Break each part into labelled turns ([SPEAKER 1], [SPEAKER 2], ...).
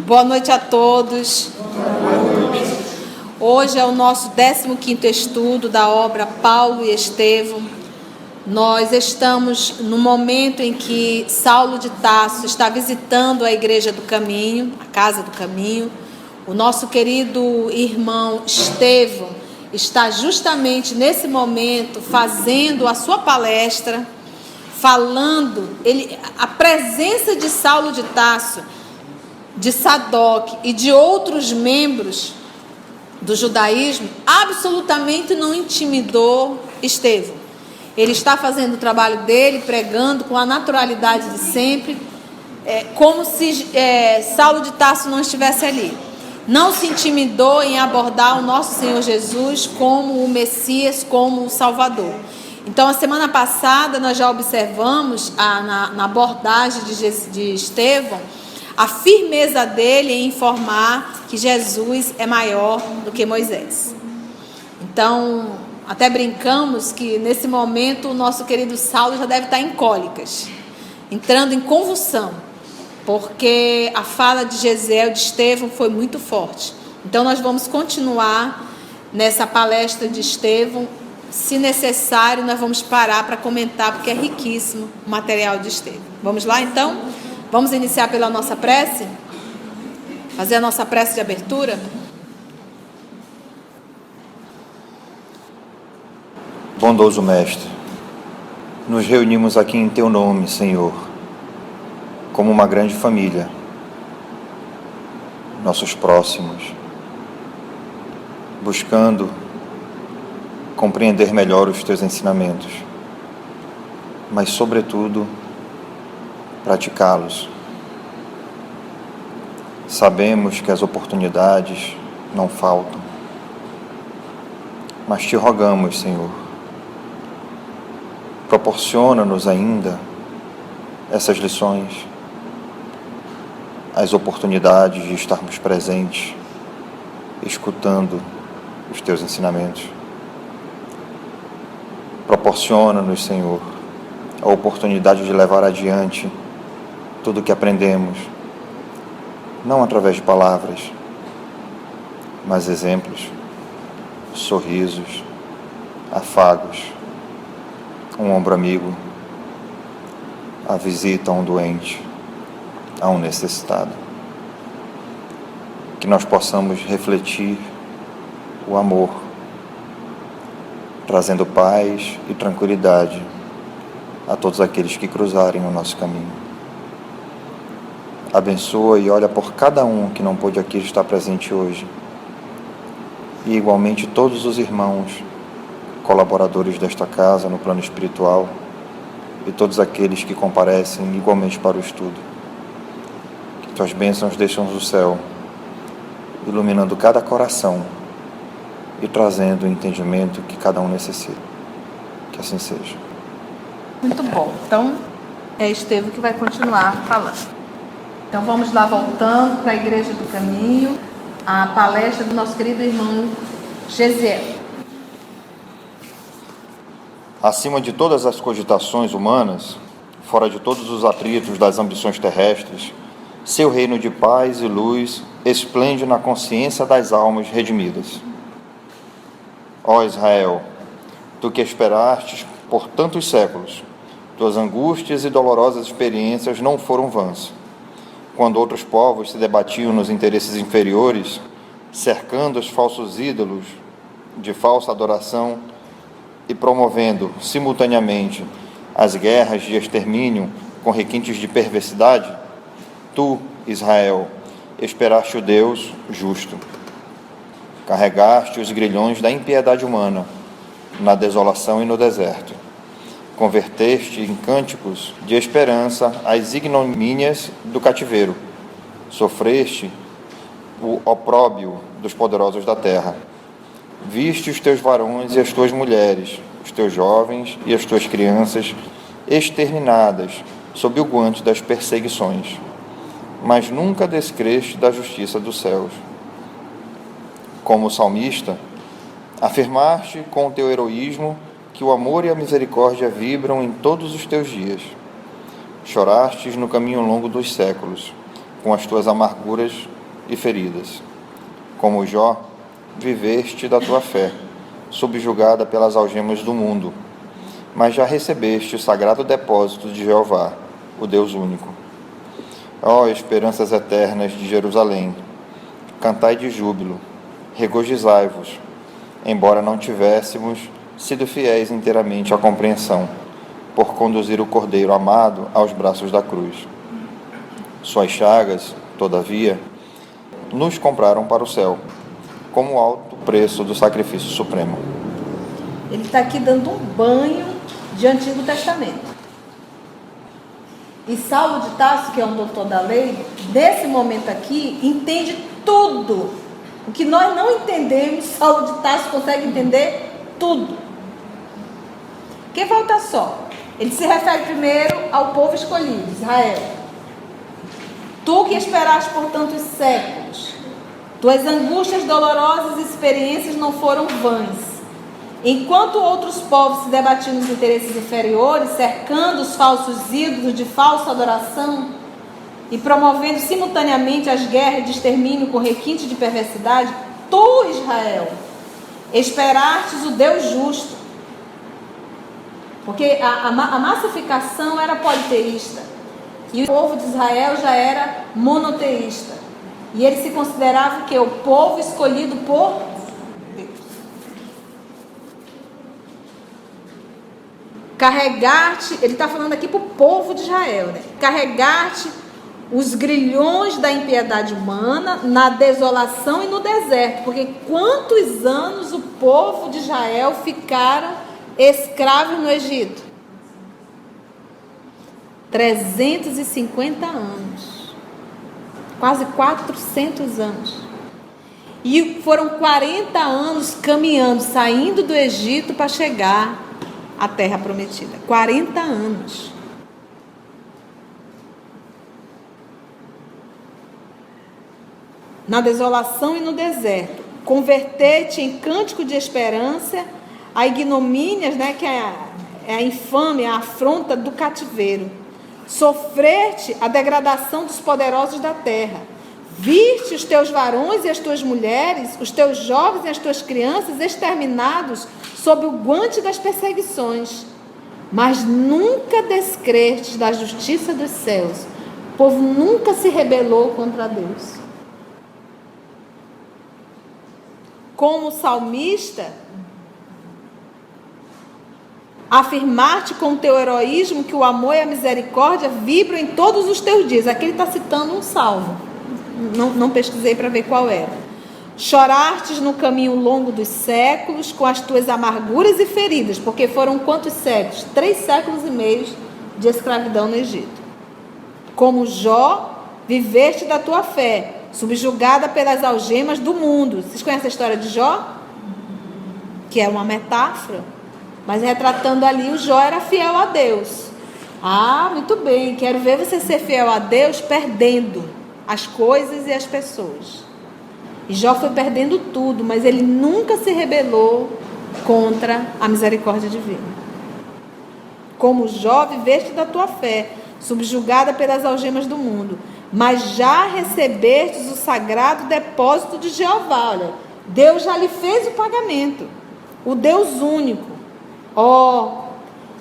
[SPEAKER 1] Boa noite a todos. Hoje é o nosso 15º estudo da obra Paulo e Estevão. Nós estamos no momento em que Saulo de Tarso está visitando a Igreja do Caminho, a Casa do Caminho. O nosso querido irmão Estevão está justamente nesse momento fazendo a sua palestra, falando, a presença de Saulo de Tarso, de Sadoc e de outros membros do judaísmo absolutamente não intimidou Estevão. Ele está fazendo o trabalho dele, pregando com a naturalidade de sempre, como se Saulo de Tarso não estivesse ali. Não se intimidou em abordar o nosso Senhor Jesus como o Messias, como o Salvador. Então, a semana passada nós já observamos na abordagem de Estevão a firmeza dele em informar que Jesus é maior do que Moisés. Então, até brincamos que nesse momento o nosso querido Saulo já deve estar em cólicas, entrando em convulsão, porque a fala de Gesiel, de Estevão, foi muito forte. Então, nós vamos continuar nessa palestra de Estevão. Se necessário, nós vamos parar para comentar, porque é riquíssimo o material de Estevão. Vamos lá, então? Vamos iniciar pela nossa prece? Fazer a nossa prece de abertura?
[SPEAKER 2] Bondoso Mestre, nos reunimos aqui em Teu nome, Senhor, como uma grande família, nossos próximos, buscando compreender melhor os Teus ensinamentos, mas, sobretudo, praticá-los. Sabemos que as oportunidades não faltam, mas Te rogamos, Senhor, proporciona-nos ainda essas lições, as oportunidades de estarmos presentes, escutando os Teus ensinamentos. Proporciona-nos, Senhor, a oportunidade de levar adiante tudo o que aprendemos, não através de palavras, mas exemplos, sorrisos, afagos, um ombro amigo, a visita a um doente, a um necessitado. Que nós possamos refletir o amor, trazendo paz e tranquilidade a todos aqueles que cruzarem o nosso caminho. Abençoa e olha por cada um que não pôde aqui estar presente hoje. E igualmente todos os irmãos, colaboradores desta casa no plano espiritual, e todos aqueles que comparecem igualmente para o estudo. Que Tuas bênçãos desçam do céu, iluminando cada coração e trazendo o entendimento que cada um necessita. Que assim seja.
[SPEAKER 1] Muito bom. Então, é Estevão que vai continuar falando. Então, vamos lá, voltando para a Igreja do Caminho, a palestra do nosso querido irmão Gesiel.
[SPEAKER 2] Acima de todas as cogitações humanas, fora de todos os atritos das ambições terrestres, seu reino de paz e luz esplende na consciência das almas redimidas. Ó Israel, tu que esperastes por tantos séculos, tuas angústias e dolorosas experiências não foram vãs. Quando outros povos se debatiam nos interesses inferiores, cercando os falsos ídolos de falsa adoração e promovendo simultaneamente as guerras de extermínio com requintes de perversidade, tu, Israel, esperaste o Deus justo. Carregaste os grilhões da impiedade humana na desolação e no deserto. Converteste em cânticos de esperança as ignomínias do cativeiro. Sofreste o opróbio dos poderosos da terra. Viste os teus varões e as tuas mulheres, os teus jovens e as tuas crianças, exterminadas sob o guante das perseguições, mas nunca descreste da justiça dos céus. Como salmista, afirmaste com o teu heroísmo que o amor e a misericórdia vibram em todos os teus dias. Chorastes no caminho longo dos séculos, com as tuas amarguras e feridas. Como Jó, viveste da tua fé, subjugada pelas algemas do mundo, mas já recebeste o sagrado depósito de Jeová, o Deus único. Ó esperanças eternas de Jerusalém, cantai de júbilo, regozijai-vos, embora não tivéssemos sido fiéis inteiramente à compreensão, por conduzir o Cordeiro amado aos braços da cruz. Suas chagas, todavia, nos compraram para o céu, como o alto preço do sacrifício supremo.
[SPEAKER 1] Ele está aqui dando um banho de Antigo Testamento. E Saulo de Tarso, que é um doutor da lei, nesse momento aqui, entende tudo. O que nós não entendemos, Saulo de Tarso consegue entender tudo. Que falta só? Ele se refere primeiro ao povo escolhido, Israel. Tu que esperaste por tantos séculos, tuas angústias dolorosas e experiências não foram vãs. Enquanto outros povos se debatiam nos interesses inferiores, cercando os falsos ídolos de falsa adoração e promovendo simultaneamente as guerras de extermínio com requinte de perversidade, tu, Israel, esperastes o Deus justo. Porque a massificação era politeísta e o povo de Israel já era monoteísta. E ele se considerava que o povo escolhido por Deus. Carregar-te, ele está falando aqui para o povo de Israel, né? Carregar-te os grilhões da impiedade humana na desolação e no deserto. Porque quantos anos o povo de Israel ficaram escravos no Egito? 350 anos. Quase 400 anos. E foram 40 anos caminhando, saindo do Egito para chegar à terra prometida. 40 anos. Na desolação e no deserto. Converter-te em cântico de esperança a ignomínias, né, que é a infâmia, a afronta do cativeiro. Sofrer-te a degradação dos poderosos da terra. Viste os teus varões e as tuas mulheres, os teus jovens e as tuas crianças exterminados sob o guante das perseguições. Mas nunca descrestes da justiça dos céus. O povo nunca se rebelou contra Deus. Como salmista, afirmar-te com o teu heroísmo que o amor e a misericórdia vibram em todos os teus dias. Aqui ele está citando um salmo. Não pesquisei para ver qual era. Chorastes no caminho longo dos séculos, com as tuas amarguras e feridas. Porque foram quantos séculos? 3 séculos e meio de escravidão no Egito. Como Jó, viveste da tua fé, subjugada pelas algemas do mundo. Vocês conhecem a história de Jó? Que é uma metáfora. Mas retratando ali, o Jó era fiel a Deus. Ah, muito bem, quero ver você ser fiel a Deus perdendo as coisas e as pessoas. E Jó foi perdendo tudo, mas ele nunca se rebelou contra a misericórdia divina. Como Jó, viveste da tua fé, subjugada pelas algemas do mundo, mas já recebestes o sagrado depósito de Jeová. Olha, Deus já lhe fez o pagamento, o Deus único. Ó,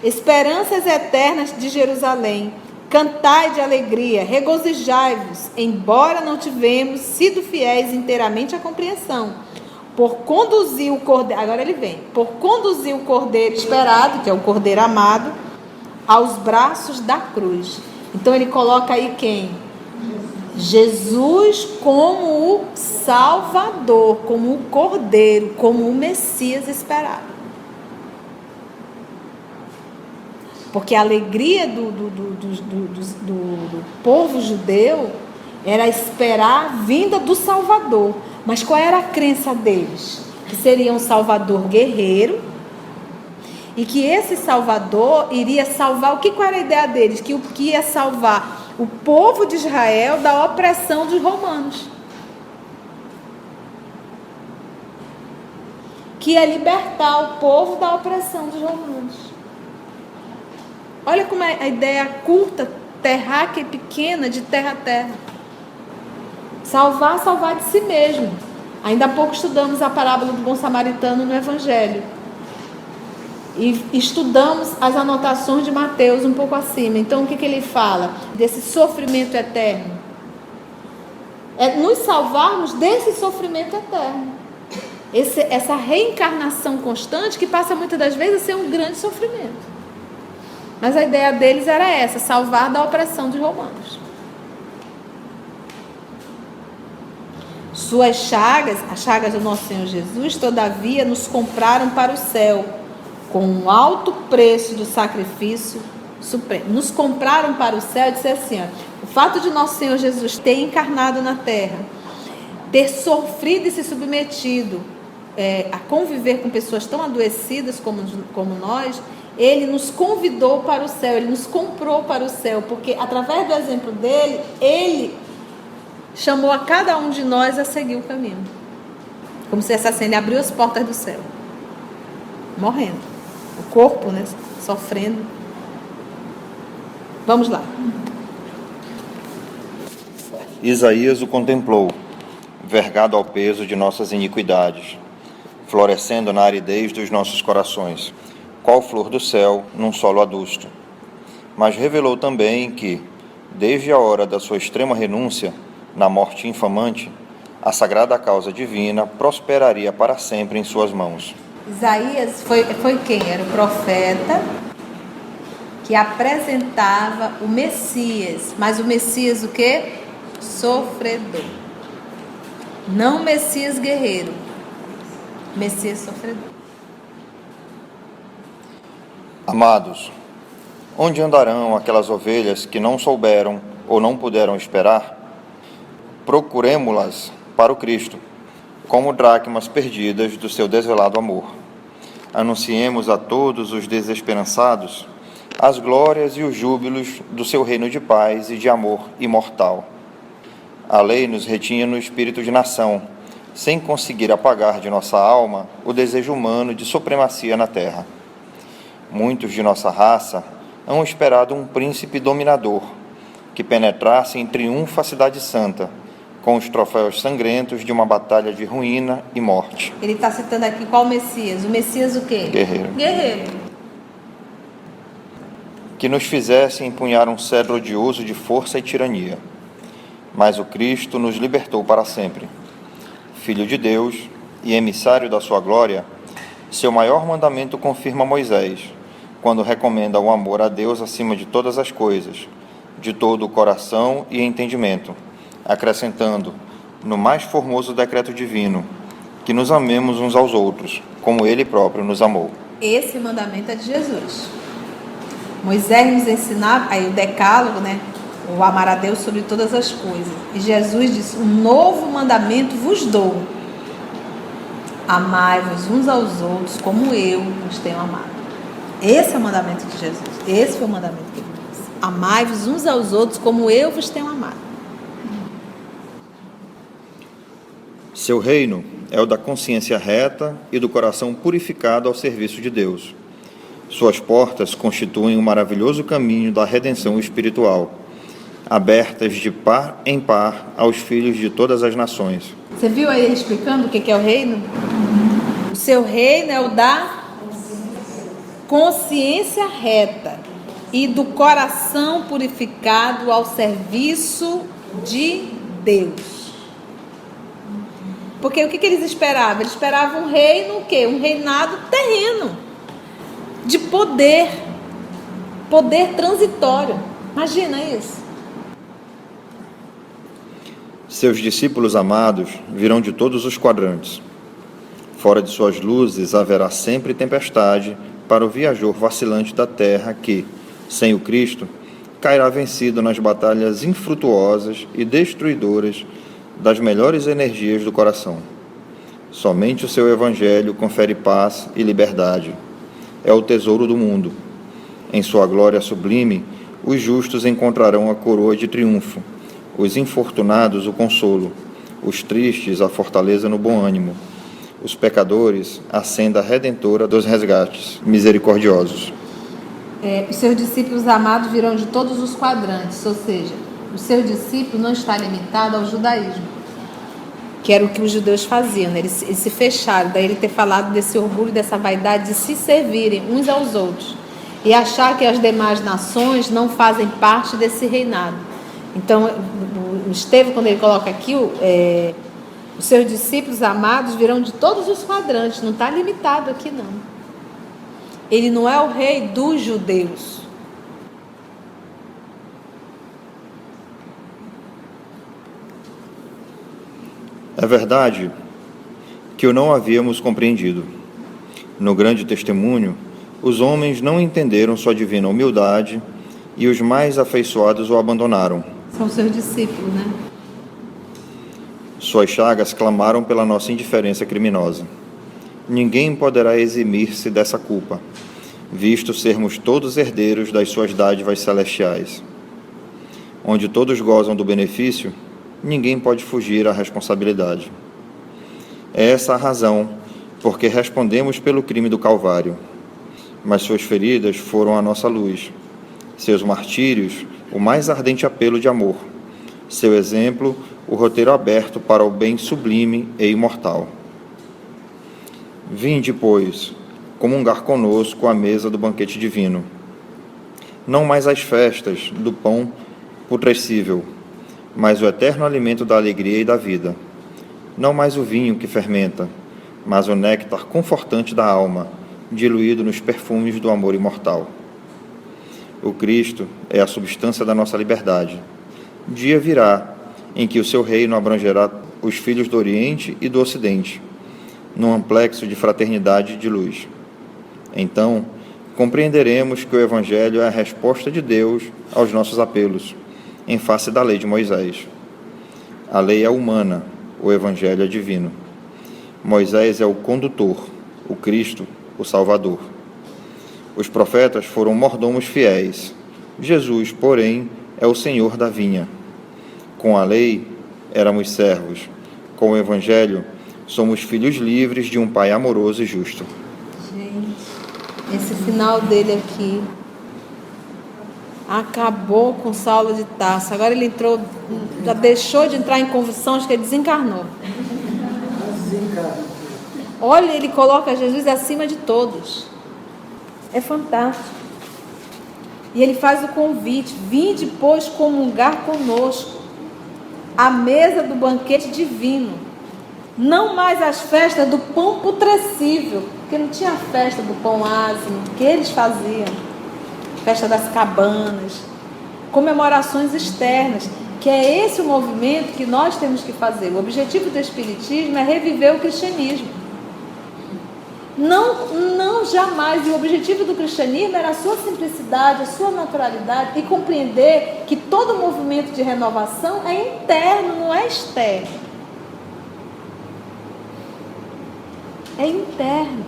[SPEAKER 1] esperanças eternas de Jerusalém, cantai de alegria, regozijai-vos, embora não tivemos sido fiéis inteiramente à compreensão, por conduzir o cordeiro, agora ele vem, por conduzir o cordeiro esperado, que é o cordeiro amado, aos braços da cruz. Então ele coloca aí quem? Jesus como o Salvador, como o cordeiro, como o Messias esperado. Porque a alegria do povo judeu Era esperar a vinda do Salvador. Mas qual era a crença deles? Que seria um Salvador guerreiro, e que esse Salvador iria salvar, qual era a ideia deles? Que ia salvar o povo de Israel da opressão dos romanos. Que ia libertar o povo da opressão dos romanos. Olha como é a ideia curta, terráquea e pequena, de terra a terra. Salvar de si mesmo. Ainda há pouco estudamos a parábola do bom samaritano no Evangelho. E estudamos as anotações de Mateus um pouco acima. Então, o que ele fala? Desse sofrimento eterno. É nos salvarmos desse sofrimento eterno. Essa reencarnação constante, que passa muitas das vezes a ser um grande sofrimento. Mas a ideia deles era essa: salvar da opressão dos romanos. Suas chagas, as chagas do nosso Senhor Jesus, todavia, nos compraram para o céu, com um alto preço do sacrifício supremo. Nos compraram para o céu, e disse assim, ó, o fato de nosso Senhor Jesus ter encarnado na terra, ter sofrido e se submetido a conviver com pessoas tão adoecidas como nós, ele nos convidou para o céu, ele nos comprou para o céu, porque através do exemplo dele, ele chamou a cada um de nós a seguir o caminho. Como se essa cena abriu as portas do céu. Morrendo. O corpo, né, sofrendo. Vamos lá.
[SPEAKER 2] Isaías o contemplou, vergado ao peso de nossas iniquidades, florescendo na aridez dos nossos corações, qual flor do céu num solo adusto. Mas revelou também que, desde a hora da sua extrema renúncia, na morte infamante, a sagrada causa divina prosperaria para sempre em suas mãos.
[SPEAKER 1] Isaías foi quem? Era o profeta que apresentava o Messias. Mas o Messias o quê? Sofredor. Não Messias guerreiro. Messias sofredor.
[SPEAKER 2] Amados, onde andarão aquelas ovelhas que não souberam ou não puderam esperar? Procuremo-las para o Cristo, como dracmas perdidas do seu desvelado amor. Anunciemos a todos os desesperançados as glórias e os júbilos do seu reino de paz e de amor imortal. A lei nos retinha no espírito de nação, sem conseguir apagar de nossa alma o desejo humano de supremacia na terra. Muitos de nossa raça hão esperado um príncipe dominador, que penetrasse em triunfo a cidade santa, com os troféus sangrentos de uma batalha de ruína e morte.
[SPEAKER 1] Ele está citando aqui qual Messias? O Messias o quê?
[SPEAKER 2] Guerreiro.
[SPEAKER 1] Guerreiro.
[SPEAKER 2] Que nos fizesse empunhar um cedro odioso de força e tirania. Mas o Cristo nos libertou para sempre. Filho de Deus e emissário da sua glória, seu maior mandamento confirma Moisés, quando recomenda o amor a Deus acima de todas as coisas, de todo o coração e entendimento, acrescentando, no mais formoso decreto divino, que nos amemos uns aos outros, como Ele próprio nos amou.
[SPEAKER 1] Esse mandamento é de Jesus. Moisés nos ensinava, aí o decálogo, né? O amar a Deus sobre todas as coisas. E Jesus disse, um novo mandamento vos dou. Amai-vos uns aos outros como eu vos tenho amado. Esse é o mandamento de Jesus. Esse foi o mandamento que ele disse. Amai-vos uns aos outros como eu vos tenho amado.
[SPEAKER 2] Seu reino é o da consciência reta e do coração purificado ao serviço de Deus. Suas portas constituem um maravilhoso caminho da redenção espiritual, abertas de par em par aos filhos de todas as nações.
[SPEAKER 1] Você viu aí ele explicando o que é o reino? O seu reino é o da consciência reta e do coração purificado ao serviço de Deus. Porque o que eles esperavam? Eles esperavam um reino, o quê? Um reinado terreno, de poder transitório. Imagina isso.
[SPEAKER 2] Seus discípulos amados virão de todos os quadrantes. Fora de suas luzes haverá sempre tempestade para o viajor vacilante da terra que, sem o Cristo, cairá vencido nas batalhas infrutuosas e destruidoras das melhores energias do coração. Somente o seu Evangelho confere paz e liberdade. É o tesouro do mundo. Em sua glória sublime, os justos encontrarão a coroa de triunfo, os infortunados o consolo, os tristes a fortaleza no bom ânimo, os pecadores a senda redentora dos resgates misericordiosos.
[SPEAKER 1] Os seus discípulos amados virão de todos os quadrantes, ou seja, o seu discípulo não está limitado ao judaísmo, que era o que os judeus faziam, né? Eles se fecharam, daí ele ter falado desse orgulho, dessa vaidade de se servirem uns aos outros e achar que as demais nações não fazem parte desse reinado. Então, o Estevão, quando ele coloca aqui, os seus discípulos amados virão de todos os quadrantes, não está limitado aqui não. Ele não é o rei dos judeus.
[SPEAKER 2] É verdade que o não havíamos compreendido. No grande testemunho, os homens não entenderam sua divina humildade e os mais afeiçoados o abandonaram.
[SPEAKER 1] São seus discípulos, né?
[SPEAKER 2] Suas chagas clamaram pela nossa indiferença criminosa. Ninguém poderá eximir-se dessa culpa, visto sermos todos herdeiros das suas dádivas celestiais. Onde todos gozam do benefício, ninguém pode fugir à responsabilidade. É essa a razão porque respondemos pelo crime do Calvário, mas suas feridas foram a nossa luz, seus martírios, o mais ardente apelo de amor, seu exemplo, o roteiro aberto para o bem sublime e imortal. Vinde, pois, comungar conosco à mesa do banquete divino. Não mais as festas do pão putrescível, mas o eterno alimento da alegria e da vida. Não mais o vinho que fermenta, mas o néctar confortante da alma, diluído nos perfumes do amor imortal. O Cristo é a substância da nossa liberdade. Dia virá em que o seu reino abrangerá os filhos do Oriente e do Ocidente, num amplexo de fraternidade e de luz. Então, compreenderemos que o Evangelho é a resposta de Deus aos nossos apelos, em face da lei de Moisés. A lei é humana, o Evangelho é divino. Moisés é o condutor, o Cristo, o Salvador. Os profetas foram mordomos fiéis. Jesus, porém, é o Senhor da vinha. Com a lei, éramos servos. Com o Evangelho, somos filhos livres de um Pai amoroso e justo.
[SPEAKER 1] Gente, esse final dele aqui acabou com Saulo de Tarso. Agora ele entrou, já deixou de entrar em convulsão, acho que ele desencarnou. Olha, ele coloca Jesus acima de todos. É fantástico. E ele faz o convite: vinde, pois, comungar conosco à mesa do banquete divino. Não mais as festas do pão putrescível, porque não tinha festa do pão ázimo, que eles faziam. Festa das cabanas, comemorações externas, que é esse o movimento que nós temos que fazer. O objetivo do Espiritismo é reviver o cristianismo. Não jamais. E o objetivo do cristianismo era a sua simplicidade, a sua naturalidade, e compreender que todo movimento de renovação é interno, não é externo. É interno.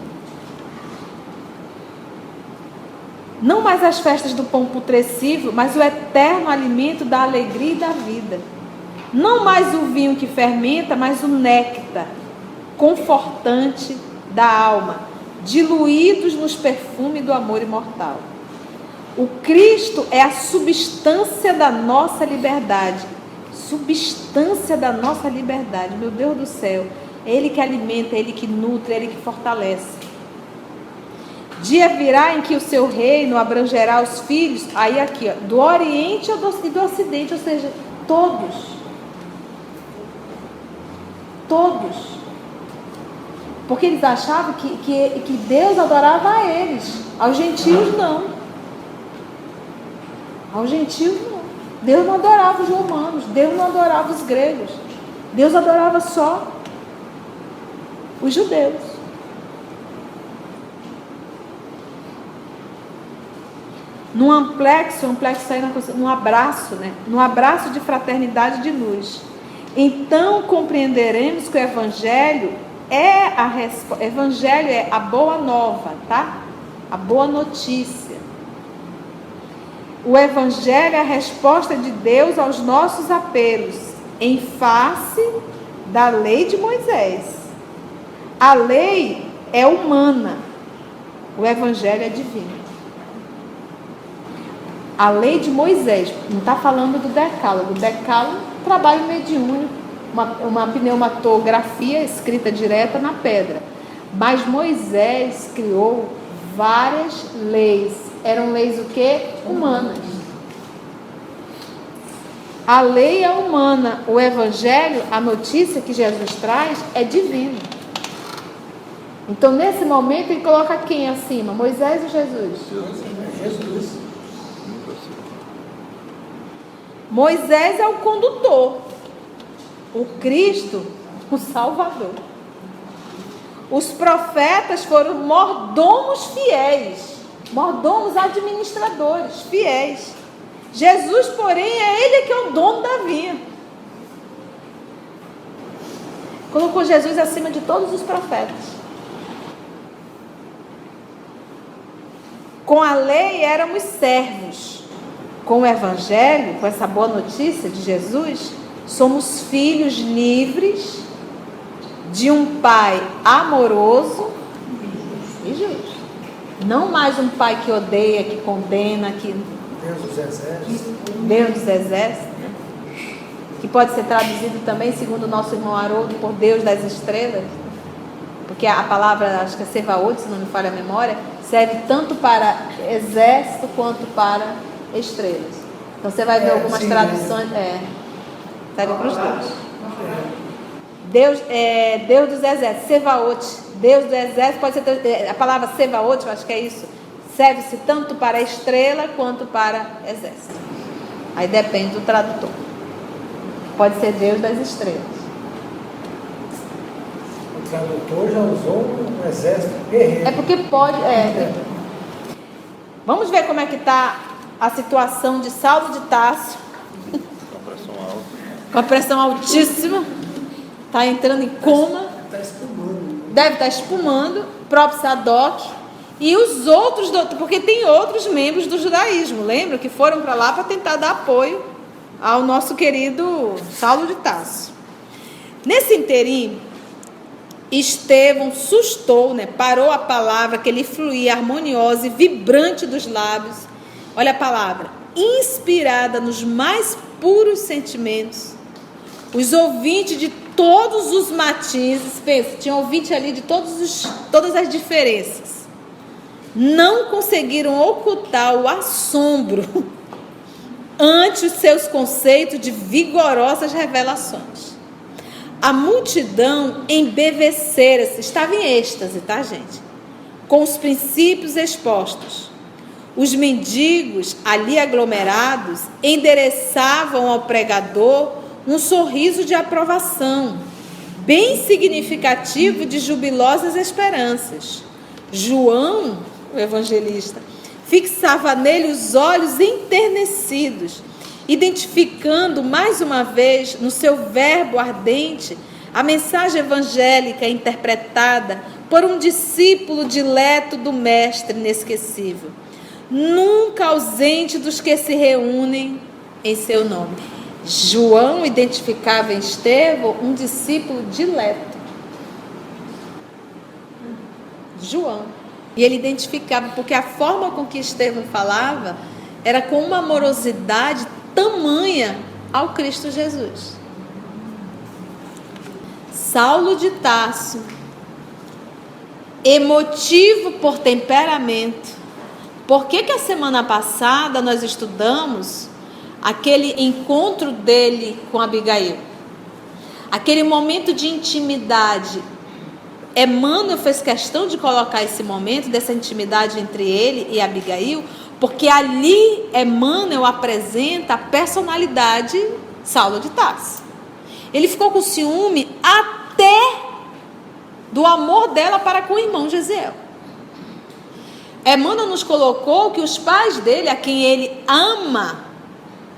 [SPEAKER 1] Não mais as festas do pão putrescível, mas o eterno alimento da alegria e da vida. Não mais o vinho que fermenta, mas o néctar confortante da alma, diluídos nos perfumes do amor imortal. O Cristo é a substância da nossa liberdade. Substância da nossa liberdade, meu Deus do céu. É Ele que alimenta, é Ele que nutre, é Ele que fortalece. Dia virá em que o seu reino abrangerá os filhos, aí aqui, ó, do Oriente e do Ocidente, ou seja, todos. Todos. Porque eles achavam que Deus adorava a eles. Aos gentios, não. Aos gentios, não. Deus não adorava os romanos. Deus não adorava os gregos. Deus adorava só os judeus. num amplexo aí num abraço, né? Num abraço de fraternidade de luz. Então compreenderemos que o Evangelho Evangelho é a boa nova, tá? A boa notícia. O Evangelho é a resposta de Deus aos nossos apelos, em face da lei de Moisés. A lei é humana, o Evangelho é divino. A lei de Moisés, não está falando do Decálogo. O Decálogo é um trabalho mediúnico, uma pneumatografia escrita direta na pedra. Mas Moisés criou várias leis. Eram leis o quê? Humanas. A lei é humana. O Evangelho, a notícia que Jesus traz, é divina. Então, nesse momento, ele coloca quem acima? Moisés ou Jesus?
[SPEAKER 3] Jesus.
[SPEAKER 1] Moisés é o condutor, o Cristo, o Salvador. Os profetas foram mordomos fiéis, mordomos administradores fiéis. Jesus, porém, é ele que é o dono da vinha. Colocou Jesus acima de todos os profetas. Com a lei éramos servos. Com o Evangelho, com essa boa notícia de Jesus, somos filhos livres de um Pai amoroso e justo. Não mais um Pai que odeia, que condena, que...
[SPEAKER 3] Deus dos exércitos.
[SPEAKER 1] Deus dos exércitos, né? Que pode ser traduzido também, segundo o nosso irmão Haroldo, por Deus das estrelas. Porque a palavra, acho que é Sevaot, se não me falha a memória, serve tanto para exército quanto para estrelas. Então você vai ver algumas traduções. Serve para os dois. Deus dos exércitos, Sevaot. Deus do exército, pode ser a palavra Sevaot, eu acho que é isso. Serve-se tanto para estrela quanto para exército. Aí depende do tradutor. Pode ser Deus das estrelas.
[SPEAKER 3] O tradutor já usou um exército guerreiro.
[SPEAKER 1] É porque pode. Vamos ver como é que está a situação de Saulo de Tarso. Com a pressão altíssima. Está entrando em coma.
[SPEAKER 3] Está espumando.
[SPEAKER 1] Deve estar espumando. O próprio Sadoc. E os outros, porque tem outros membros do judaísmo, lembra? Que foram para lá para tentar dar apoio ao nosso querido Saulo de Tarso. Nesse interim, Estevão sustou, parou a palavra que lhe fluía harmoniosa e vibrante dos lábios. Olha a palavra, inspirada nos mais puros sentimentos. Os ouvintes de todos os matizes, pensa, tinha ouvinte ali de todas as diferenças, não conseguiram ocultar o assombro ante os seus conceitos de vigorosas revelações. A multidão embevecera-se, estava em êxtase, tá, gente? Com os princípios expostos. Os mendigos ali aglomerados endereçavam ao pregador um sorriso de aprovação, bem significativo de jubilosas esperanças. João, o evangelista, fixava nele os olhos enternecidos, identificando mais uma vez no seu verbo ardente a mensagem evangélica interpretada por um discípulo dileto do mestre inesquecível, nunca ausente dos que se reúnem em seu nome. João identificava em Estevão um discípulo dileto. João. E ele identificava, porque a forma com que Estevão falava era com uma amorosidade tamanha ao Cristo Jesus. Saulo de Tarso, emotivo por temperamento. Por que a semana passada nós estudamos aquele encontro dele com Abigail? Aquele momento de intimidade. Emmanuel fez questão de colocar esse momento, dessa intimidade entre ele e Abigail, porque ali Emmanuel apresenta a personalidade Saulo de Tarso. Ele ficou com ciúme até do amor dela para com o irmão Gesiel. Emmanuel nos colocou que os pais dele, a quem ele ama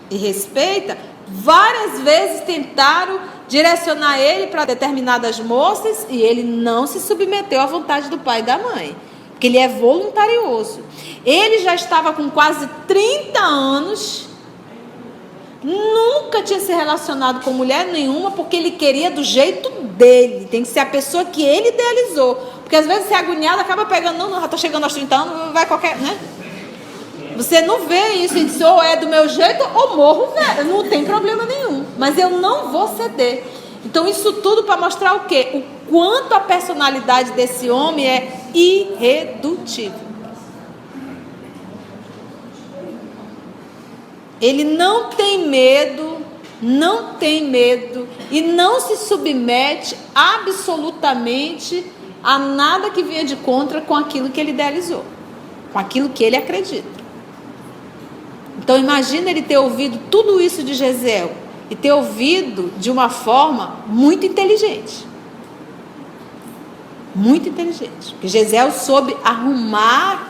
[SPEAKER 1] e respeita, várias vezes tentaram direcionar ele para determinadas moças e ele não se submeteu à vontade do pai e da mãe, porque ele é voluntarioso. Ele já estava com quase 30 anos, nunca tinha se relacionado com mulher nenhuma, porque ele queria do jeito dele, tem que ser a pessoa que ele idealizou, porque às vezes você é agoniado, acaba pegando, não, já estou chegando aos 30 anos, vai qualquer, né? Você não vê isso e diz, ou é do meu jeito ou morro velho, não tem problema nenhum, mas eu não vou ceder. Então isso tudo para mostrar o quê? O quanto a personalidade desse homem é irredutível. Ele não tem medo e não se submete absolutamente a nada que venha de contra com aquilo que ele idealizou, com aquilo que ele acredita. Então imagina ele ter ouvido tudo isso de Gesiel e ter ouvido de uma forma muito inteligente. Muito inteligente. Porque Gesiel soube arrumar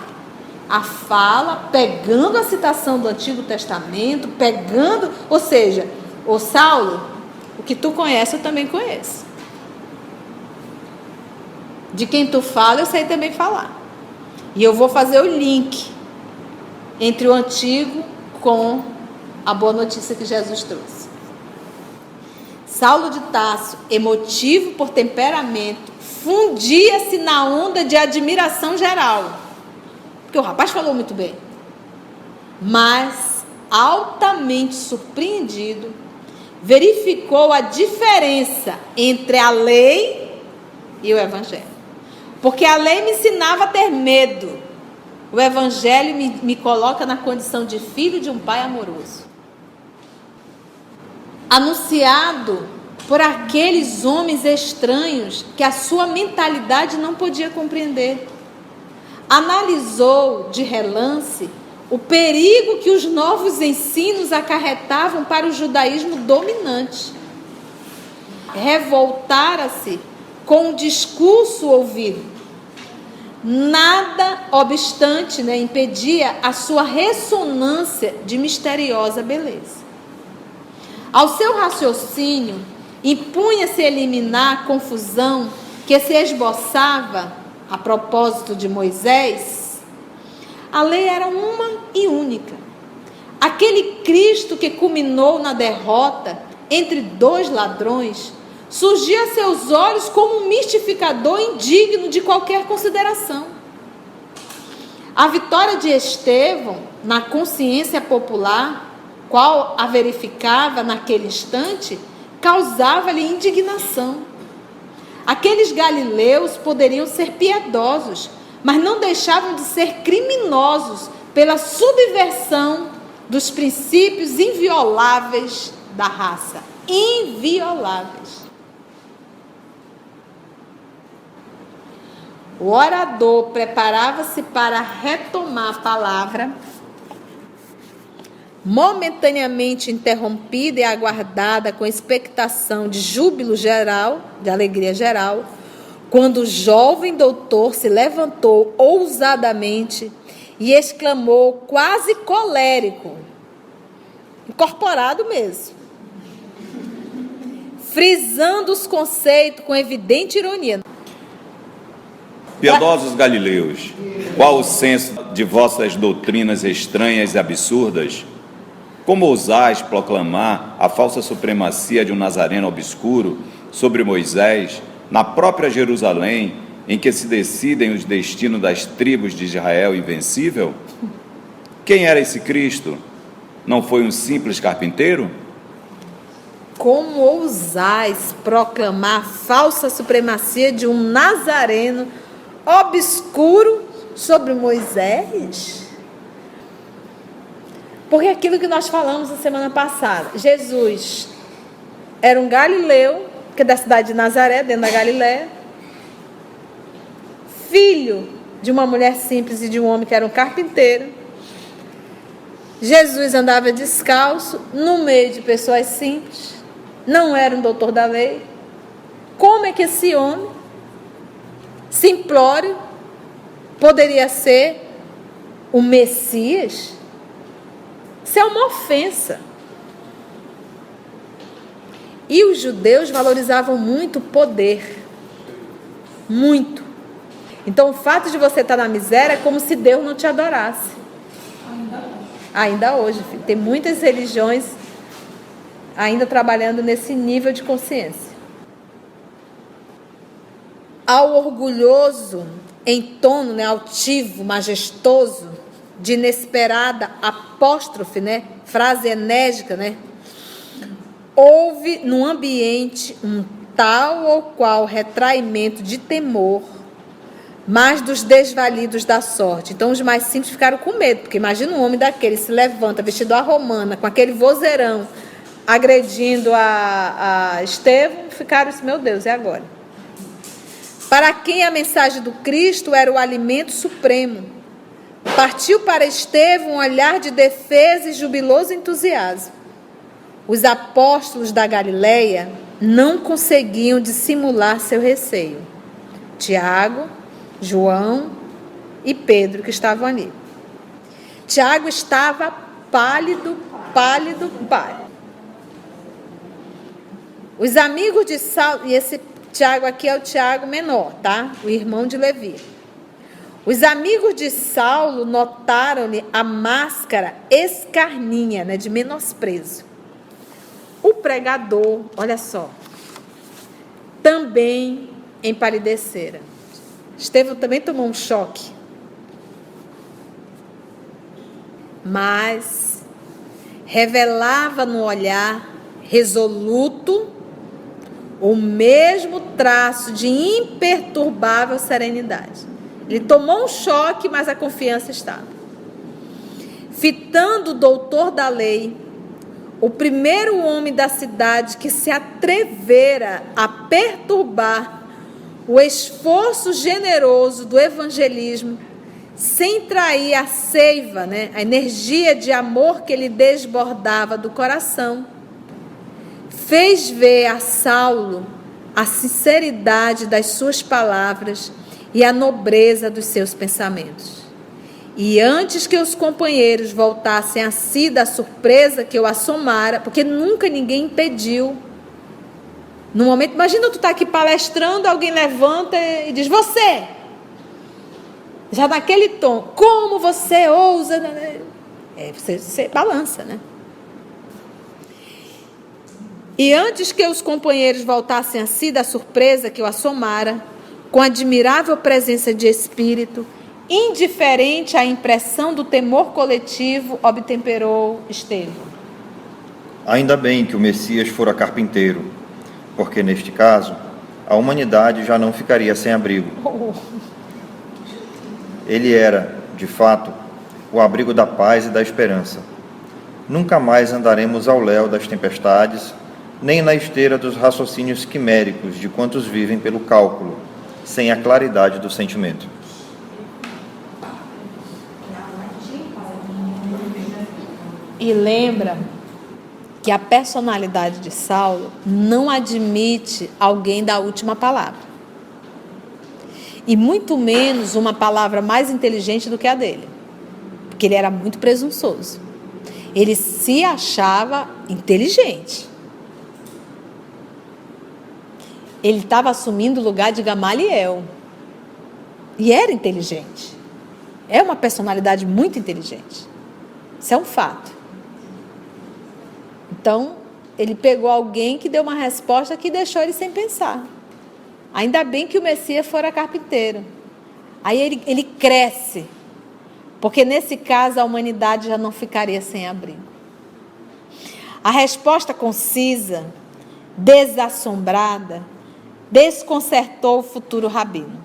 [SPEAKER 1] a fala, pegando a citação do Antigo Testamento, ou seja, ô Saulo, o que tu conhece eu também conheço. De quem tu fala eu sei também falar. E eu vou fazer o link entre o Antigo com a boa notícia que Jesus trouxe. Saulo de Tarso, emotivo por temperamento, fundia-se na onda de admiração geral. Porque o rapaz falou muito bem. Mas, altamente surpreendido, verificou a diferença entre a lei e o evangelho. Porque a lei me ensinava a ter medo. O evangelho me coloca na condição de filho de um pai amoroso. Anunciado por aqueles homens estranhos que a sua mentalidade não podia compreender. Analisou de relance o perigo que os novos ensinos acarretavam para o judaísmo dominante. Revoltara-se com o discurso ouvido. Nada obstante, impedia a sua ressonância de misteriosa beleza. Ao seu raciocínio, impunha-se eliminar a confusão que se esboçava a propósito de Moisés. A lei era uma e única. Aquele Cristo que culminou na derrota entre dois ladrões surgia a seus olhos como um mistificador indigno de qualquer consideração. A vitória de Estevão na consciência popular, qual a verificava naquele instante, causava-lhe indignação. Aqueles galileus poderiam ser piedosos, mas não deixavam de ser criminosos pela subversão dos princípios invioláveis da raça. Invioláveis. O orador preparava-se para retomar a palavra, momentaneamente interrompida e aguardada com expectação de júbilo geral, de alegria geral, quando o jovem doutor se levantou ousadamente e exclamou quase colérico, incorporado mesmo, frisando os conceitos com evidente ironia.
[SPEAKER 4] Piedosos galileus, qual o senso de vossas doutrinas estranhas e absurdas? Como ousais proclamar a falsa supremacia de um nazareno obscuro sobre Moisés, na própria Jerusalém, em que se decidem os destinos das tribos de Israel invencível? Quem era esse Cristo? Não foi um simples carpinteiro?
[SPEAKER 1] Como ousais proclamar a falsa supremacia de um nazareno obscuro sobre Moisés? Porque aquilo que nós falamos na semana passada, Jesus era um galileu, que é da cidade de Nazaré, dentro da Galiléia, filho de uma mulher simples e de um homem que era um carpinteiro. Jesus andava descalço, no meio de pessoas simples, não era um doutor da lei. Como é que esse homem simplório poderia ser o Messias? Isso é uma ofensa. E os judeus valorizavam muito o poder. Muito. Então, o fato de você estar na miséria é como se Deus não te adorasse. Ainda hoje, filho. Tem muitas religiões ainda trabalhando nesse nível de consciência. Ao orgulhoso, em tono, né, altivo, majestoso, de inesperada apóstrofe, né, frase enérgica, né, houve no ambiente um tal ou qual retraimento de temor, mas dos desvalidos da sorte. Então os mais simples ficaram com medo, porque imagina um homem daquele se levanta vestido à romana, com aquele vozeirão, agredindo a Estevão, ficaram assim, meu Deus, e agora? Para quem a mensagem do Cristo era o alimento supremo, partiu para Estevão um olhar de defesa e jubiloso entusiasmo. Os apóstolos da Galileia não conseguiam dissimular seu receio. Tiago, João e Pedro, que estavam ali. Tiago estava pálido. Os amigos de Saulo, e esse Tiago aqui é o Tiago menor, tá? O irmão de Levi. Os amigos de Saulo notaram-lhe a máscara escarninha, né, de menosprezo. O pregador, olha só, também empalidecera. Estevão também tomou um choque. Mas revelava no olhar resoluto o mesmo traço de imperturbável serenidade. Ele tomou um choque, mas a confiança estava. Fitando o doutor da lei, o primeiro homem da cidade que se atrevera a perturbar o esforço generoso do evangelismo, sem trair a seiva, né, a energia de amor que lhe desbordava do coração, fez ver a Saulo a sinceridade das suas palavras e a nobreza dos seus pensamentos. E antes que os companheiros voltassem a si da surpresa que o assomara, porque nunca ninguém impediu. No momento, imagina tu tá aqui palestrando, alguém levanta e diz, você! Já naquele tom, como você ousa? Você balança, né? E antes que os companheiros voltassem a si da surpresa que o assomara, com admirável presença de espírito, indiferente à impressão do temor coletivo, obtemperou Estevão.
[SPEAKER 2] Ainda bem que o Messias fora carpinteiro, porque neste caso, a humanidade já não ficaria sem abrigo. Ele era, de fato, o abrigo da paz e da esperança. Nunca mais andaremos ao léu das tempestades, nem na esteira dos raciocínios quiméricos de quantos vivem pelo cálculo, sem a claridade do sentimento.
[SPEAKER 1] E lembra que a personalidade de Saulo não admite alguém da última palavra. E muito menos uma palavra mais inteligente do que a dele. Porque ele era muito presunçoso. Ele se achava inteligente. Ele estava assumindo o lugar de Gamaliel. E era inteligente. É uma personalidade muito inteligente. Isso é um fato. Então, ele pegou alguém que deu uma resposta que deixou ele sem pensar. Ainda bem que o Messias fora carpinteiro. Aí ele cresce. Porque nesse caso a humanidade já não ficaria sem abrigo. A resposta concisa, desassombrada, desconcertou o futuro rabino,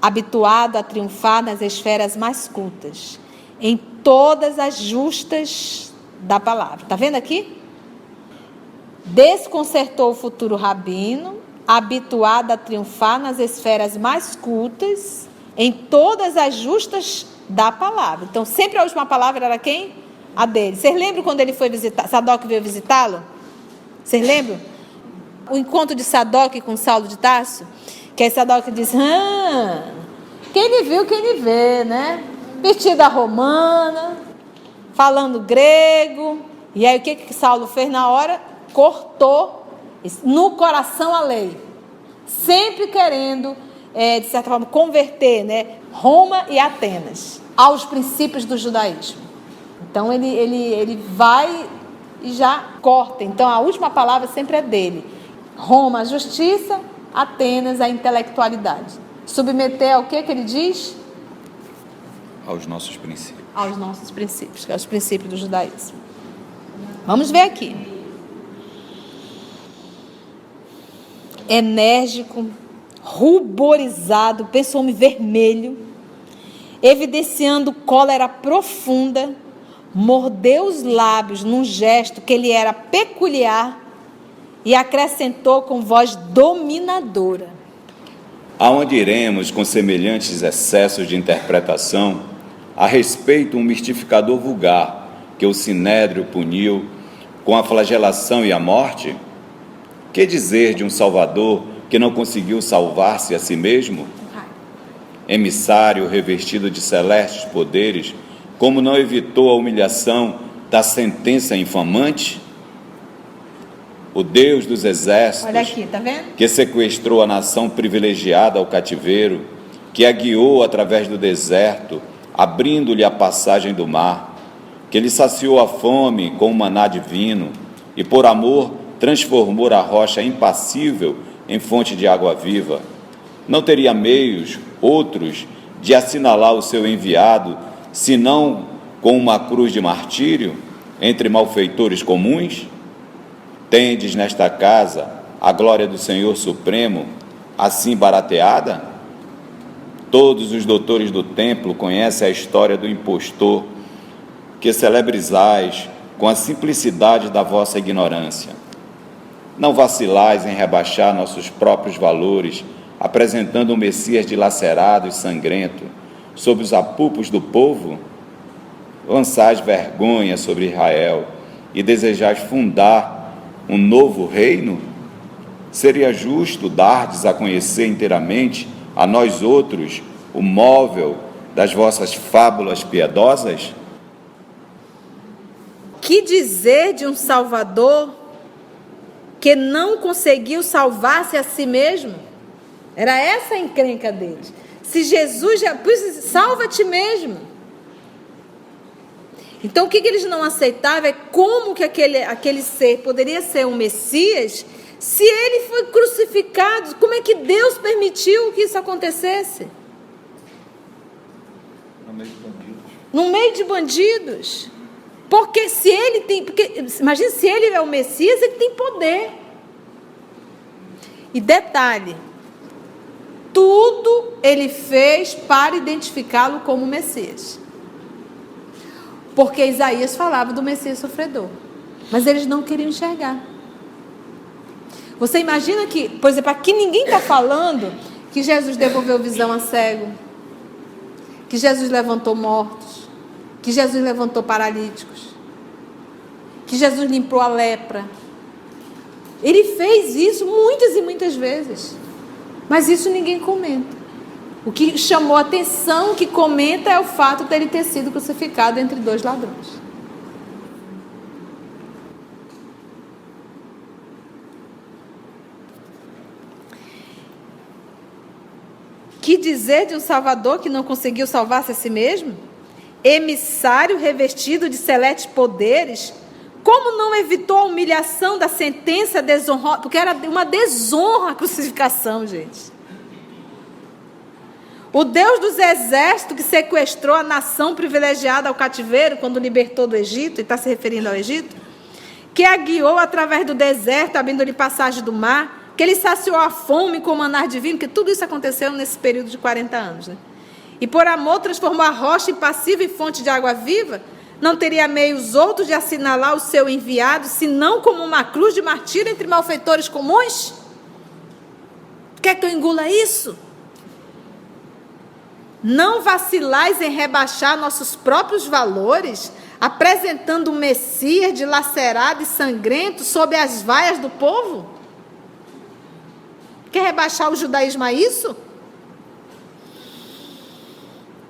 [SPEAKER 1] habituado a triunfar nas esferas mais cultas, em todas as justas da palavra. Está vendo aqui? Desconcertou o futuro rabino, habituado a triunfar nas esferas mais cultas, em todas as justas da palavra. Então, sempre a última palavra era quem? A dele. Vocês lembram quando ele foi visitar, Sadoc veio visitá-lo? Vocês lembram? O encontro de Sadoc com Saulo de Tarso? Que aí Sadoc disse, quem lhe viu, quem lhe vê, né? vestido à romana, falando grego. E aí o que Saulo fez na hora? Cortou no coração a lei. Sempre querendo, de certa forma, converter, né, Roma e Atenas aos princípios do judaísmo. Então ele vai e já corta. Então a última palavra sempre é dele. Roma, a justiça, Atenas, a intelectualidade. Submeter ao que ele diz?
[SPEAKER 4] Aos nossos princípios.
[SPEAKER 1] Aos nossos princípios, que é os princípios do judaísmo. Vamos ver aqui. Enérgico, ruborizado, pensa homem vermelho, evidenciando cólera profunda, mordeu os lábios num gesto que lhe era peculiar e acrescentou com voz dominadora:
[SPEAKER 4] Aonde iremos com semelhantes excessos de interpretação a respeito um mistificador vulgar que o Sinédrio puniu com a flagelação e a morte? Que dizer de um Salvador que não conseguiu salvar-se a si mesmo? Emissário revestido de celestes poderes, como não evitou a humilhação da sentença infamante? O Deus dos exércitos,
[SPEAKER 1] olha aqui, tá vendo?
[SPEAKER 4] Que sequestrou a nação privilegiada ao cativeiro, que a guiou através do deserto, abrindo-lhe a passagem do mar, que lhe saciou a fome com o maná divino e por amor transformou a rocha impassível em fonte de água viva, não teria meios outros de assinalar o seu enviado, senão com uma cruz de martírio entre malfeitores comuns? Tendes nesta casa a glória do Senhor Supremo assim barateada? Todos os doutores do templo conhecem a história do impostor, que celebrizais com a simplicidade da vossa ignorância. Não vacilais em rebaixar nossos próprios valores, apresentando um Messias dilacerado e sangrento sob os apupos do povo? Lançais vergonha sobre Israel e desejais fundar um novo reino? Seria justo dardes a conhecer inteiramente a nós outros o móvel das vossas fábulas piedosas?
[SPEAKER 1] Que dizer de um Salvador que não conseguiu salvar-se a si mesmo? Era essa a encrenca deles. Se Jesus já... salva a ti mesmo. Então o que eles não aceitavam é como que aquele ser poderia ser um Messias se ele foi crucificado. Como é que Deus permitiu que isso acontecesse?
[SPEAKER 2] No meio de bandidos.
[SPEAKER 1] No meio de bandidos. Porque se ele tem... imagina, se ele é o Messias, ele tem poder. E detalhe, tudo ele fez para identificá-lo como Messias. Porque Isaías falava do Messias sofredor. Mas eles não queriam enxergar. Você imagina que, por exemplo, aqui ninguém está falando que Jesus devolveu visão a cego, que Jesus levantou mortos, que Jesus levantou paralíticos, que Jesus limpou a lepra. Ele fez isso muitas e muitas vezes. Mas isso ninguém comenta. O que chamou a atenção, que comenta, é o fato dele ter sido crucificado entre dois ladrões. Que dizer de um Salvador que não conseguiu salvar-se a si mesmo? Emissário revestido de celestes poderes, como não evitou a humilhação da sentença desonrosa? Porque era uma desonra a crucificação, gente. O Deus dos exércitos que sequestrou a nação privilegiada ao cativeiro quando libertou do Egito, e está se referindo ao Egito, que a guiou através do deserto, abrindo-lhe passagem do mar, que ele saciou a fome com o maná divino, que tudo isso aconteceu nesse período de 40 anos, né? E por amor transformou a rocha impassível em fonte de água viva. Não teria meios outros de assinalar o seu enviado, senão como uma cruz de martírio entre malfeitores comuns? Quer que eu engula isso? Não vacilais em rebaixar nossos próprios valores, apresentando um Messias dilacerado e sangrento sob as vaias do povo? Quer rebaixar o judaísmo a isso?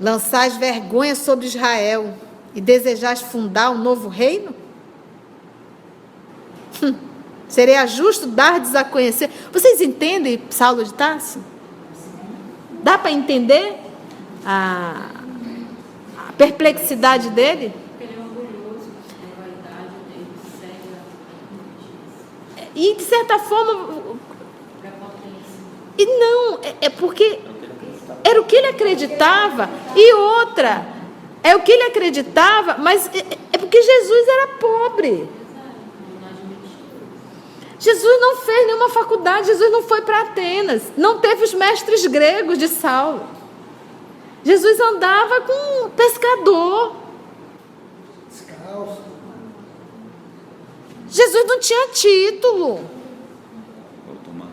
[SPEAKER 1] Lançais vergonha sobre Israel e desejais fundar um novo reino? Seria justo dar-lhes a conhecer. Vocês entendem Saulo de Tarso? Dá para entender a perplexidade dele?
[SPEAKER 5] Ele é orgulhoso, a vaidade dele cega.
[SPEAKER 1] E de certa forma,
[SPEAKER 5] Prepotência.
[SPEAKER 1] e não, é porque era o que ele acreditava. E outra, é o que ele acreditava, mas é porque Jesus era pobre. Jesus não fez nenhuma faculdade, Jesus não foi para Atenas, não teve os mestres gregos de Saulo. Jesus andava com um pescador.
[SPEAKER 3] Descalço.
[SPEAKER 1] Jesus não tinha título.
[SPEAKER 4] Vou tomar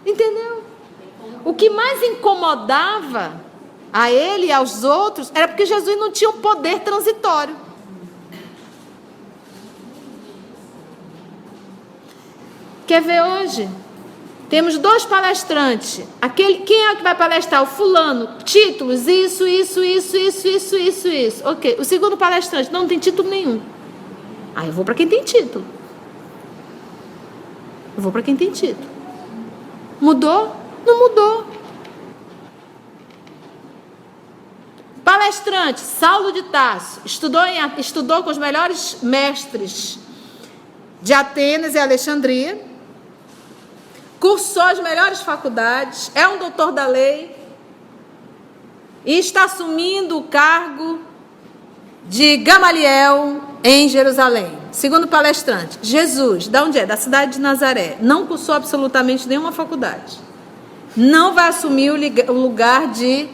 [SPEAKER 1] Entendeu? O que mais incomodava a ele e aos outros era porque Jesus não tinha um poder transitório. Quer ver hoje? Temos 2 palestrantes. Quem é que vai palestrar? O fulano. Títulos, isso. Ok. O segundo palestrante não tem título nenhum. Eu vou para quem tem título. Mudou? Não mudou. Palestrante, Saulo de Tarso. Estudou com os melhores mestres de Atenas e Alexandria. Cursou as melhores faculdades, é um doutor da lei e está assumindo o cargo de Gamaliel em Jerusalém. Segundo palestrante, Jesus, de onde é? Da cidade de Nazaré, não cursou absolutamente nenhuma faculdade. Não vai assumir o lugar de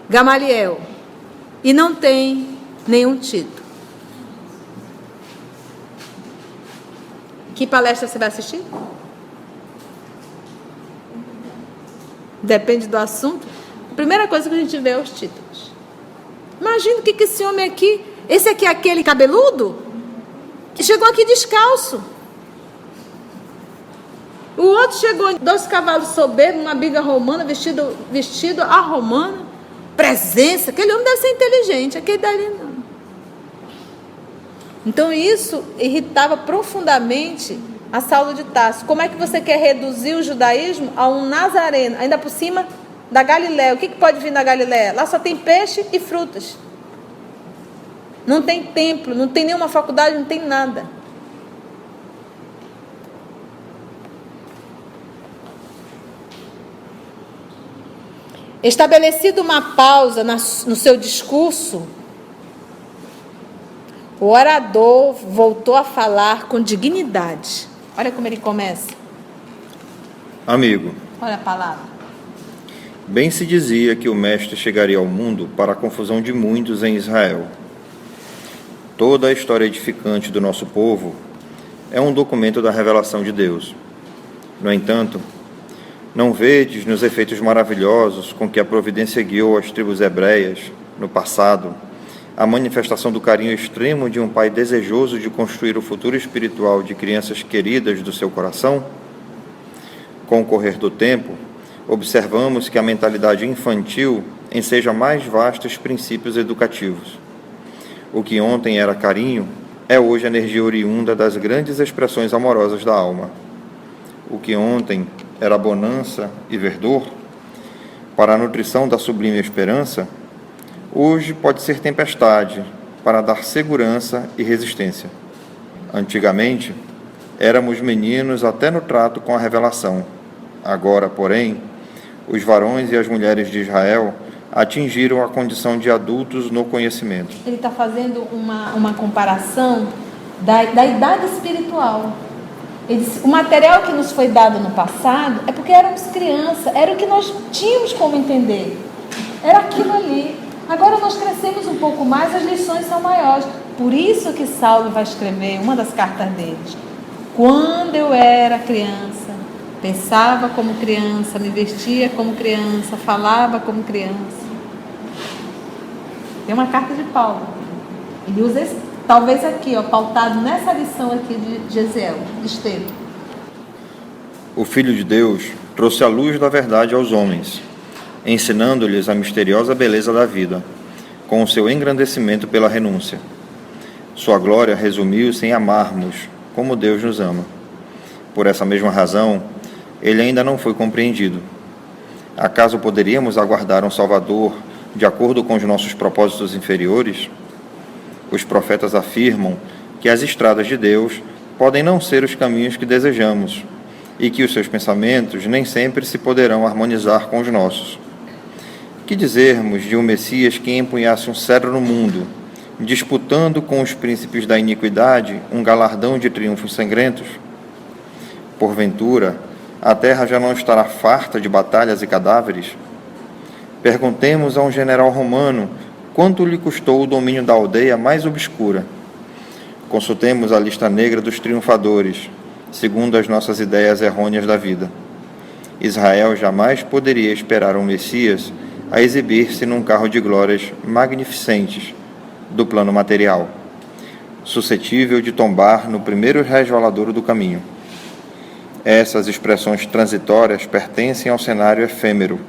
[SPEAKER 1] Gamaliel e não tem nenhum título. Que palestra você vai assistir? Depende do assunto. A primeira coisa que a gente vê é os títulos. Imagina o que esse homem aqui... Esse aqui é aquele cabeludo que chegou aqui descalço. O outro chegou em 2 cavalos soberbos, uma biga romana, vestido a romana. Presença. Aquele homem deve ser inteligente. Aquele dali não. Então isso irritava profundamente a Saulo de Tarso. Como é que você quer reduzir o judaísmo a um nazareno, ainda por cima da Galiléia? O que pode vir da Galiléia? Lá só tem peixe e frutas. Não tem templo, não tem nenhuma faculdade, não tem nada. Estabelecido uma pausa no seu discurso, o orador voltou a falar com dignidade. Olha como ele começa.
[SPEAKER 2] Amigo,
[SPEAKER 1] Olha a palavra.
[SPEAKER 2] bem se dizia que o Mestre chegaria ao mundo para a confusão de muitos em Israel. Toda a história edificante do nosso povo é um documento da revelação de Deus. No entanto, não vedes nos efeitos maravilhosos com que a providência guiou as tribos hebreias no passado a manifestação do carinho extremo de um pai desejoso de construir o futuro espiritual de crianças queridas do seu coração? Com o correr do tempo, observamos que a mentalidade infantil enseja mais vastos princípios educativos. O que ontem era carinho é hoje energia oriunda das grandes expressões amorosas da alma. O que ontem era bonança e verdor, para a nutrição da sublime esperança, hoje pode ser tempestade, para dar segurança e resistência. Antigamente, éramos meninos até no trato com a revelação. Agora, porém, os varões e as mulheres de Israel atingiram a condição de adultos no conhecimento.
[SPEAKER 1] Ele está fazendo uma comparação da idade espiritual. Ele disse, o material que nos foi dado no passado é porque éramos crianças, era o que nós tínhamos como entender. Era aquilo ali. Agora nós crescemos um pouco mais, as lições são maiores. Por isso que Saulo vai escrever uma das cartas deles. Quando eu era criança, pensava como criança, me vestia como criança, falava como criança. Tem uma carta de Paulo. Ele usa esse, talvez aqui, pautado nessa lição aqui de Gesiel, de Estevão.
[SPEAKER 2] O Filho de Deus trouxe a luz da verdade aos homens, ensinando-lhes a misteriosa beleza da vida, com o seu engrandecimento pela renúncia. Sua glória resumiu-se em amarmos, como Deus nos ama. Por essa mesma razão, ele ainda não foi compreendido. Acaso poderíamos aguardar um Salvador de acordo com os nossos propósitos inferiores? Os profetas afirmam que as estradas de Deus podem não ser os caminhos que desejamos e que os seus pensamentos nem sempre se poderão harmonizar com os nossos. Que dizermos de um Messias que empunhasse um cetro no mundo, disputando com os príncipes da iniquidade um galardão de triunfos sangrentos? Porventura, a terra já não estará farta de batalhas e cadáveres? Perguntemos a um general romano quanto lhe custou o domínio da aldeia mais obscura. Consultemos a lista negra dos triunfadores, segundo as nossas ideias errôneas da vida. Israel jamais poderia esperar um Messias a exibir-se num carro de glórias magnificentes do plano material, suscetível de tombar no primeiro resvaladouro do caminho. Essas expressões transitórias pertencem ao cenário efêmero,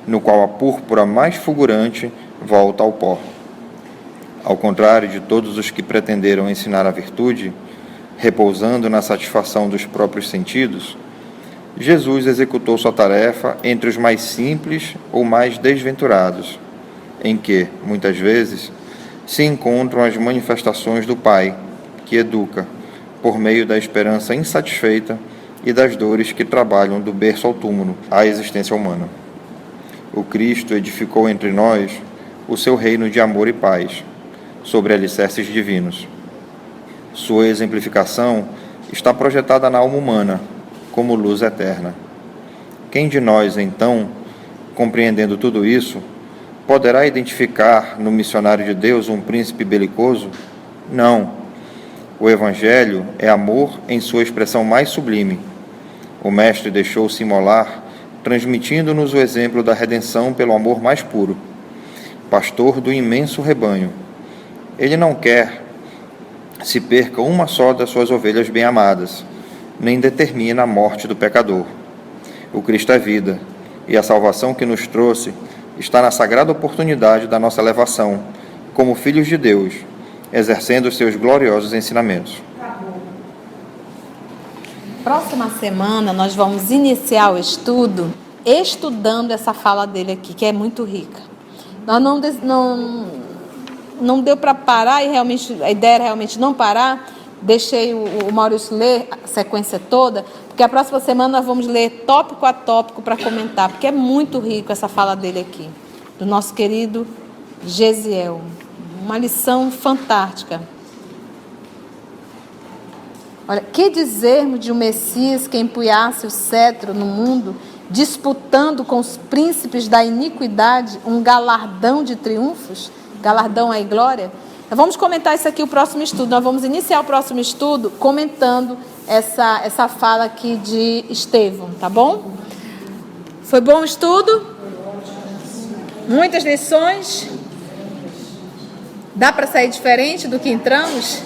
[SPEAKER 2] no qual a púrpura mais fulgurante volta ao pó. Ao contrário de todos os que pretenderam ensinar a virtude, repousando na satisfação dos próprios sentidos, Jesus executou sua tarefa entre os mais simples ou mais desventurados, em que, muitas vezes, se encontram as manifestações do Pai, que educa, por meio da esperança insatisfeita e das dores que trabalham do berço ao túmulo, a existência humana. O Cristo edificou entre nós o seu reino de amor e paz, sobre alicerces divinos. Sua exemplificação está projetada na alma humana, como luz eterna. Quem de nós, então, compreendendo tudo isso, poderá identificar no missionário de Deus um príncipe belicoso? Não. O Evangelho é amor em sua expressão mais sublime. O Mestre deixou-se imolar, transmitindo-nos o exemplo da redenção pelo amor mais puro. Pastor do imenso rebanho, ele não quer se perca uma só das suas ovelhas bem-amadas, nem determina a morte do pecador. O Cristo é vida, e a salvação que nos trouxe está na sagrada oportunidade da nossa elevação, como filhos de Deus, exercendo os seus gloriosos ensinamentos.
[SPEAKER 1] Próxima semana nós vamos iniciar o estudo estudando essa fala dele aqui, que é muito rica. Nós não deu para parar, e realmente a ideia era realmente não parar. Deixei o Maurício ler a sequência toda, porque a próxima semana nós vamos ler tópico a tópico para comentar, porque é muito rico essa fala dele aqui, do nosso querido Gesiel. Uma lição fantástica. Olha, que dizermos de um Messias que empunhasse o cetro no mundo, disputando com os príncipes da iniquidade um galardão de triunfos? Galardão é glória? Então, vamos comentar isso aqui, o próximo estudo. Nós vamos iniciar o próximo estudo comentando essa fala aqui de Estevão, tá bom? Foi bom o estudo? Muitas lições? Dá para sair diferente do que entramos?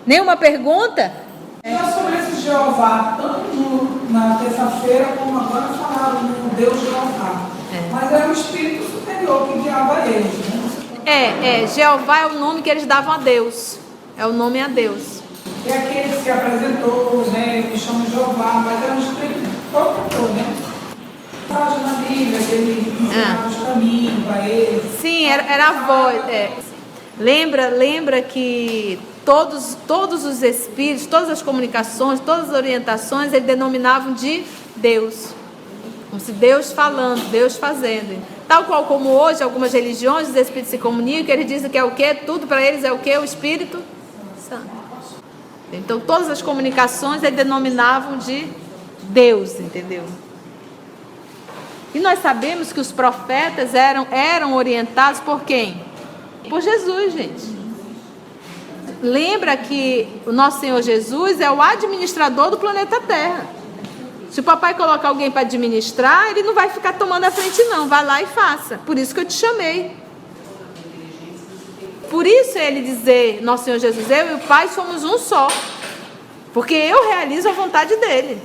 [SPEAKER 1] Nenhuma pergunta?
[SPEAKER 6] Sobre esse Jeová, tanto na terça-feira como agora falaram no Deus Jeová. Mas é o espírito superior que guiava eles, né?
[SPEAKER 1] Jeová é o nome que eles davam a Deus. É o nome a Deus.
[SPEAKER 6] E aquele que se apresentou, né, que chama Jeová, mas é um espírito protetor, né? Fala na Bíblia, que ele ensinava os caminhos para eles.
[SPEAKER 1] Sim, era a voz. Lembra que todos os espíritos, todas as comunicações, todas as orientações, eles denominavam de Deus. Como se Deus falando, Deus fazendo. Tal qual como hoje, algumas religiões, os espíritos se comunicam, eles dizem que é o quê? Tudo para eles é o quê? O Espírito Santo. Então, todas as comunicações eles denominavam de Deus, entendeu? E nós sabemos que os profetas eram orientados por quem? Por Jesus, gente. Lembra que o nosso Senhor Jesus é o administrador do planeta Terra. Se o papai colocar alguém para administrar, ele não vai ficar tomando a frente não, vai lá e faça. Por isso que eu te chamei. Por isso ele dizer, nosso Senhor Jesus, eu e o Pai somos um só. Porque eu realizo a vontade dele.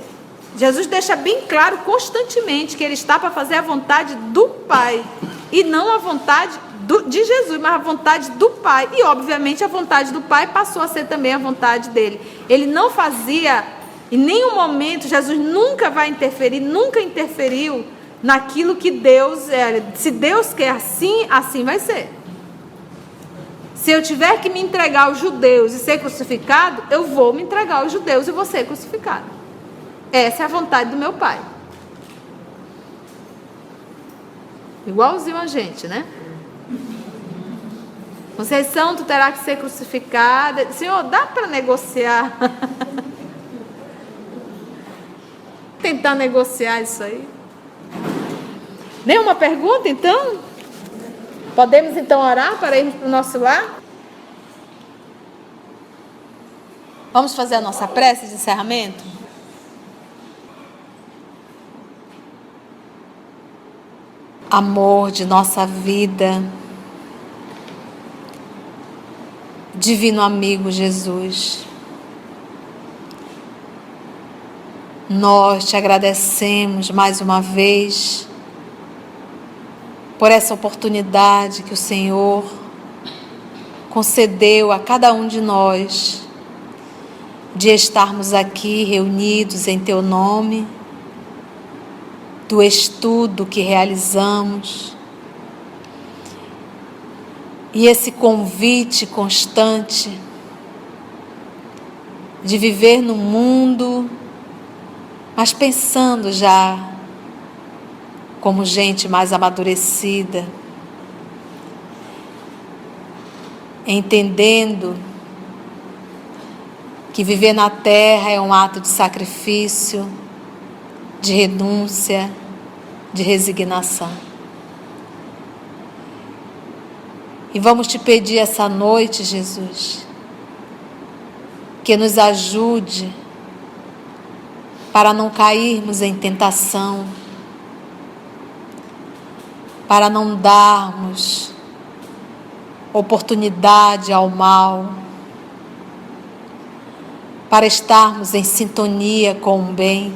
[SPEAKER 1] Jesus deixa bem claro constantemente que ele está para fazer a vontade do Pai. E não a vontade de Jesus, mas a vontade do Pai. E obviamente a vontade do Pai passou a ser também a vontade dele. Ele não fazia, em nenhum momento, Jesus nunca vai interferir, nunca interferiu naquilo que Deus é. Se Deus quer assim, assim vai ser. Se eu tiver que me entregar aos judeus e ser crucificado, eu vou me entregar aos judeus e vou ser crucificado. Essa é a vontade do meu Pai. Igualzinho a gente, né? Conceição, tu terá que ser crucificada. Senhor, dá para negociar? Tentar negociar isso aí. Nenhuma pergunta, então? Podemos, então, orar para irmos para o nosso lar? Vamos fazer a nossa prece de encerramento? Amor de nossa vida, divino amigo Jesus, nós te agradecemos mais uma vez por essa oportunidade que o Senhor concedeu a cada um de nós de estarmos aqui reunidos em Teu nome, do estudo que realizamos e esse convite constante de viver no mundo, mas pensando já como gente mais amadurecida, entendendo que viver na terra é um ato de sacrifício, de renúncia, de resignação. E vamos te pedir essa noite, Jesus, que nos ajude para não cairmos em tentação, para não darmos oportunidade ao mal, para estarmos em sintonia com o bem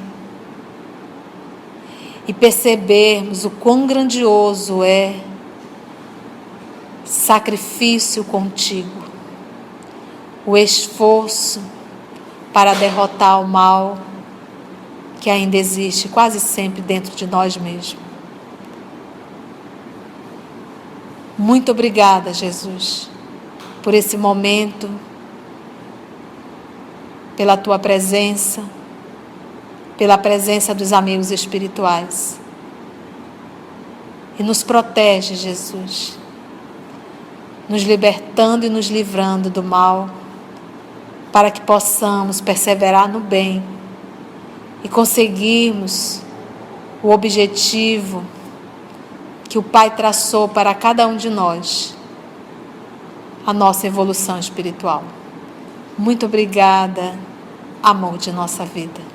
[SPEAKER 1] e percebermos o quão grandioso é sacrifício contigo, o esforço para derrotar o mal que ainda existe quase sempre dentro de nós mesmos. Muito obrigada, Jesus, por esse momento, pela tua presença, pela presença dos amigos espirituais. E nos protege, Jesus, nos libertando e nos livrando do mal, para que possamos perseverar no bem e conseguirmos o objetivo que o Pai traçou para cada um de nós, a nossa evolução espiritual. Muito obrigada, amor de nossa vida.